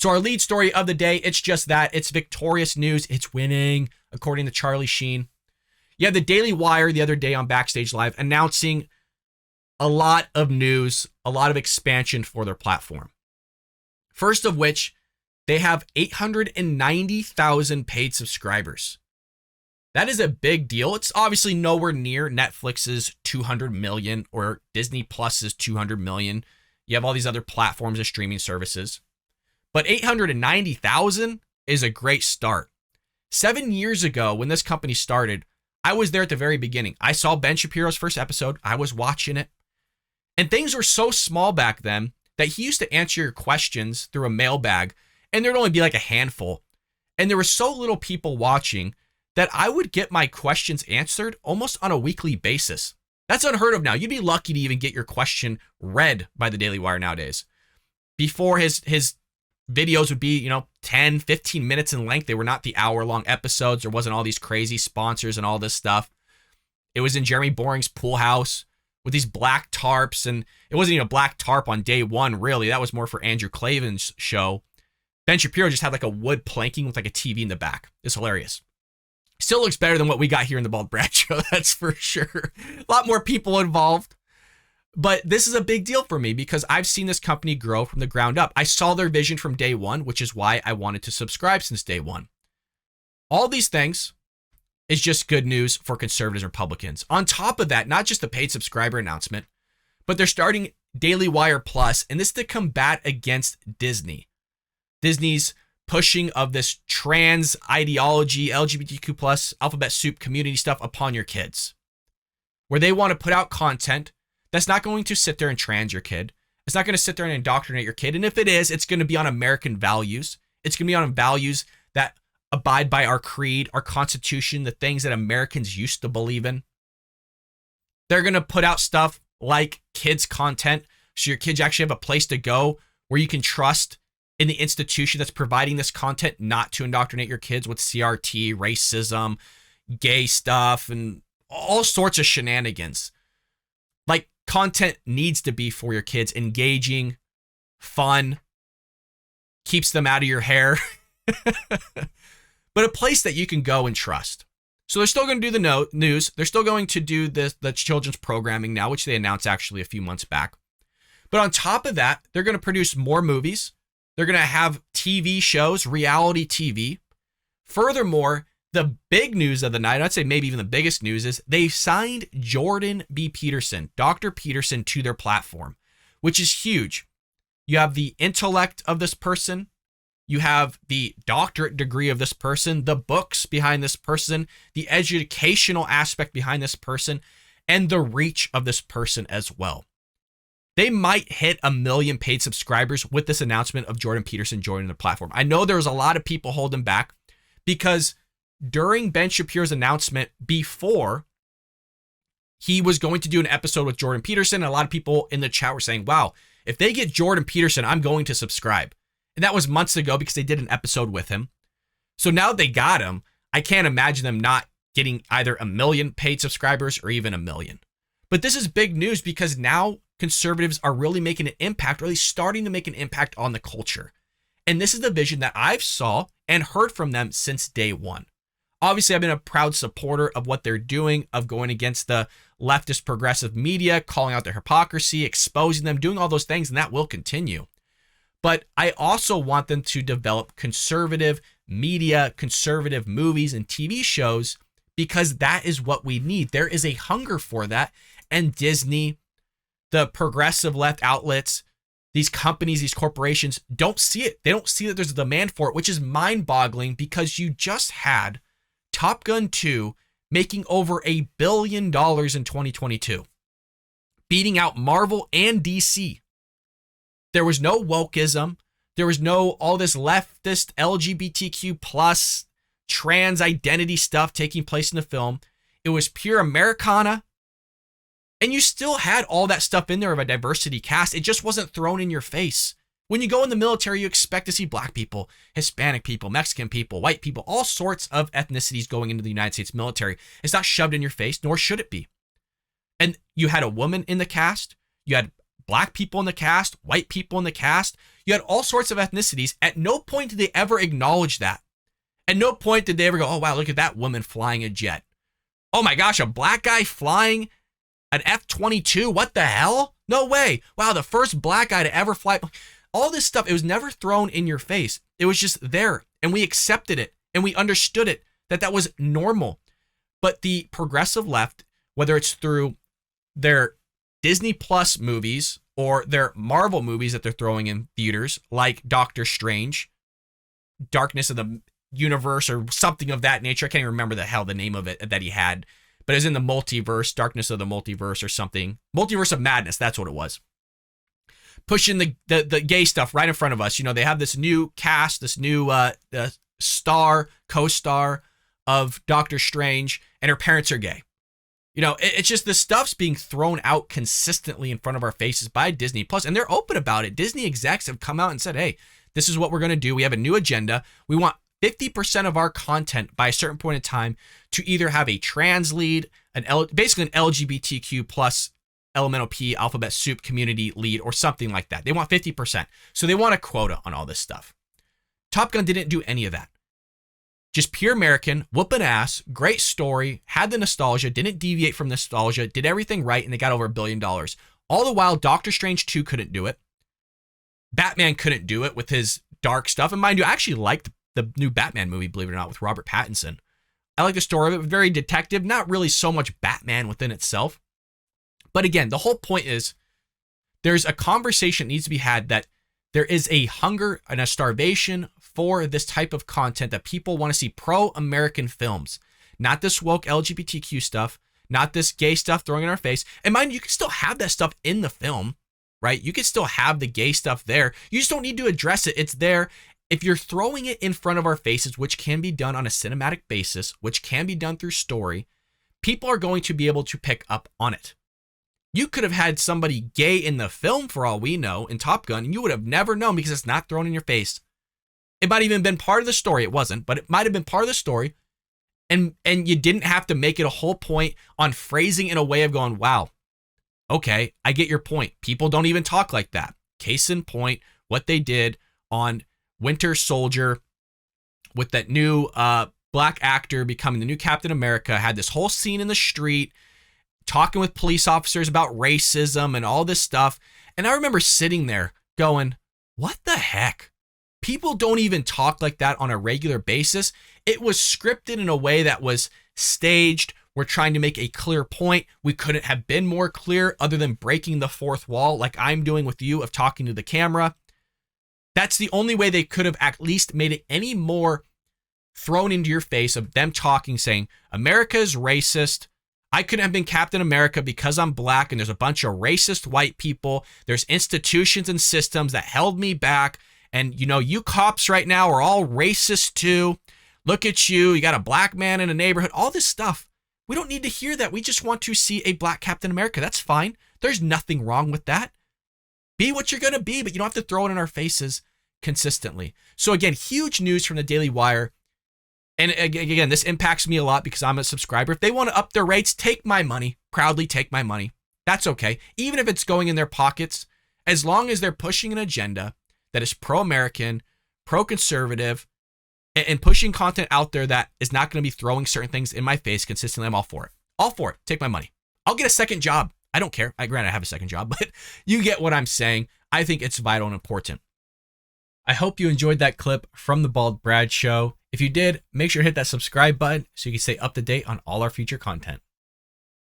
So our lead story of the day, it's just that. It's victorious news. It's winning, according to Charlie Sheen. You had the Daily Wire the other day on Backstage Live announcing a lot of news, a lot of expansion for their platform. First of which, they have 890,000 paid subscribers. That is a big deal. It's obviously nowhere near Netflix's 200 million or Disney Plus's 200 million. You have all these other platforms of streaming services. But 890,000 is a great start. 7 years ago, when this company started, I was there at the very beginning. I saw Ben Shapiro's first episode. I was watching it. And things were so small back then that he used to answer your questions through a mailbag, and there'd only be like a handful. And there were so little people watching that I would get my questions answered almost on a weekly basis. That's unheard of now. You'd be lucky to even get your question read by the Daily Wire nowadays. Before his videos would be, 10, 15 minutes in length. They were not the hour-long episodes. There wasn't all these crazy sponsors and all this stuff. It was in Jeremy Boring's pool house with these black tarps, and it wasn't even a black tarp on day one, really. That was more for Andrew Klavan's show. Ben Shapiro just had like a wood planking with like a TV in the back. It's hilarious. Still looks better than what we got here in the Bald Brad Show, that's for sure. A lot more people involved. But this is a big deal for me because I've seen this company grow from the ground up. I saw their vision from day one, which is why I wanted to subscribe since day one. All these things is just good news for conservatives and Republicans. On top of that, not just the paid subscriber announcement, but they're starting Daily Wire Plus, and this is to combat against Disney. Disney's pushing of this trans ideology, LGBTQ plus, alphabet soup community stuff upon your kids, where they want to put out content that's not going to sit there and trans your kid. It's not going to sit there and indoctrinate your kid. And if it is, it's going to be on American values. It's going to be on values that abide by our creed, our Constitution, the things that Americans used to believe in. They're going to put out stuff like kids content, so your kids actually have a place to go where you can trust in the institution that's providing this content not to indoctrinate your kids with CRT, racism, gay stuff, and all sorts of shenanigans. Like, content needs to be for your kids, engaging, fun, keeps them out of your hair, but a place that you can go and trust. So they're still going to do the news. They're still going to do the children's programming now, which they announced actually a few months back. But on top of that, they're going to produce more movies. They're going to have TV shows, reality TV. Furthermore, the big news of the night, I'd say maybe even the biggest news, is they've signed Jordan B. Peterson, Dr. Peterson, to their platform, which is huge. You have the intellect of this person. You have the doctorate degree of this person, the books behind this person, the educational aspect behind this person, and the reach of this person as well. They might hit 1 million paid subscribers with this announcement of Jordan Peterson joining the platform. I know there was a lot of people holding back because during Ben Shapiro's announcement, before he was going to do an episode with Jordan Peterson, a lot of people in the chat were saying, wow, if they get Jordan Peterson, I'm going to subscribe. And that was months ago because they did an episode with him. So now they got him. I can't imagine them not getting either 1 million paid subscribers or even 1 million. But this is big news because now conservatives are really making an impact, or at least starting to make an impact on the culture. And this is the vision that I've saw and heard from them since day one. Obviously, I've been a proud supporter of what they're doing, of going against the leftist progressive media, calling out their hypocrisy, exposing them, doing all those things, and that will continue. But I also want them to develop conservative media, conservative movies and TV shows, because that is what we need. There is a hunger for that. And Disney, the progressive left outlets, these companies, these corporations don't see it. They don't see that there's a demand for it, which is mind-boggling because you just had Top Gun 2 making over $1 billion in 2022, beating out Marvel and DC. There was no wokeism. There was no all this leftist LGBTQ plus trans identity stuff taking place in the film. It was pure Americana. And you still had all that stuff in there of a diversity cast. It just wasn't thrown in your face. When you go in the military, you expect to see black people, Hispanic people, Mexican people, white people, all sorts of ethnicities going into the United States military. It's not shoved in your face, nor should it be. And you had a woman in the cast. You had black people in the cast, white people in the cast. You had all sorts of ethnicities. At no point did they ever acknowledge that. At no point did they ever go, oh, wow, look at that woman flying a jet. Oh my gosh, a black guy flying an F-22? What the hell? No way. Wow, the first black guy to ever fly. All this stuff, it was never thrown in your face. It was just there, and we accepted it, and we understood it, that was normal. But the progressive left, whether it's through their Disney Plus movies or their Marvel movies that they're throwing in theaters, like Doctor Strange, Darkness of the Universe, or something of that nature. I can't even remember the name of it that he had, but it was in the multiverse, Darkness of the Multiverse or something. Multiverse of Madness, that's what it was. Pushing the gay stuff right in front of us. You know, they have this new cast, this new co-star of Doctor Strange, and her parents are gay. You know, it's just the stuff's being thrown out consistently in front of our faces by Disney Plus, and they're open about it. Disney execs have come out and said, hey, this is what we're going to do. We have a new agenda. We want 50% of our content by a certain point in time to either have a trans lead, basically an LGBTQ plus Elemental P alphabet soup community lead or something like that. They want 50%. So they want a quota on all this stuff. Top Gun didn't do any of that. Just pure American, whooping ass, great story, had the nostalgia, didn't deviate from nostalgia, did everything right, and they got over $1 billion. All the while, Doctor Strange 2 couldn't do it. Batman couldn't do it with his dark stuff. And mind you, I actually liked the new Batman movie, believe it or not, with Robert Pattinson. I like the story of it, very detective, not really so much Batman within itself. But again, the whole point is there's a conversation that needs to be had that there is a hunger and a starvation for this type of content, that people want to see pro-American films, not this woke LGBTQ stuff, not this gay stuff throwing in our face. And mind you, you can still have that stuff in the film, right? You can still have the gay stuff there. You just don't need to address it. It's there. If you're throwing it in front of our faces, which can be done on a cinematic basis, which can be done through story, people are going to be able to pick up on it. You could have had somebody gay in the film for all we know in Top Gun, and you would have never known because it's not thrown in your face. It might have even been part of the story. It wasn't, but it might have been part of the story. And you didn't have to make it a whole point on phrasing in a way of going, wow, okay, I get your point. People don't even talk like that. Case in point, what they did on Winter Soldier with that new black actor becoming the new Captain America, had this whole scene in the street talking with police officers about racism and all this stuff. And I remember sitting there going, what the heck? People don't even talk like that on a regular basis. It was scripted in a way that was staged. We're trying to make a clear point. We couldn't have been more clear other than breaking the fourth wall like I'm doing with you of talking to the camera. That's the only way they could have at least made it any more thrown into your face of them talking, saying, America is racist. I couldn't have been Captain America because I'm black and there's a bunch of racist white people. There's institutions and systems that held me back. And, you know, you cops right now are all racist too. Look at you. You got a black man in a neighborhood. All this stuff. We don't need to hear that. We just want to see a black Captain America. That's fine. There's nothing wrong with that. Be what you're going to be, but you don't have to throw it in our faces consistently. So again, huge news from the Daily Wire. And again, this impacts me a lot because I'm a subscriber. If they want to up their rates, take my money. Proudly take my money. That's okay. Even if it's going in their pockets, as long as they're pushing an agenda that is pro-American, pro-conservative, and pushing content out there that is not going to be throwing certain things in my face consistently, I'm all for it. All for it. Take my money. I'll get a second job. I don't care. Granted, I have a second job, but you get what I'm saying. I think it's vital and important. I hope you enjoyed that clip from the Bald Brad Show. If you did, make sure to hit that subscribe button so you can stay up to date on all our future content.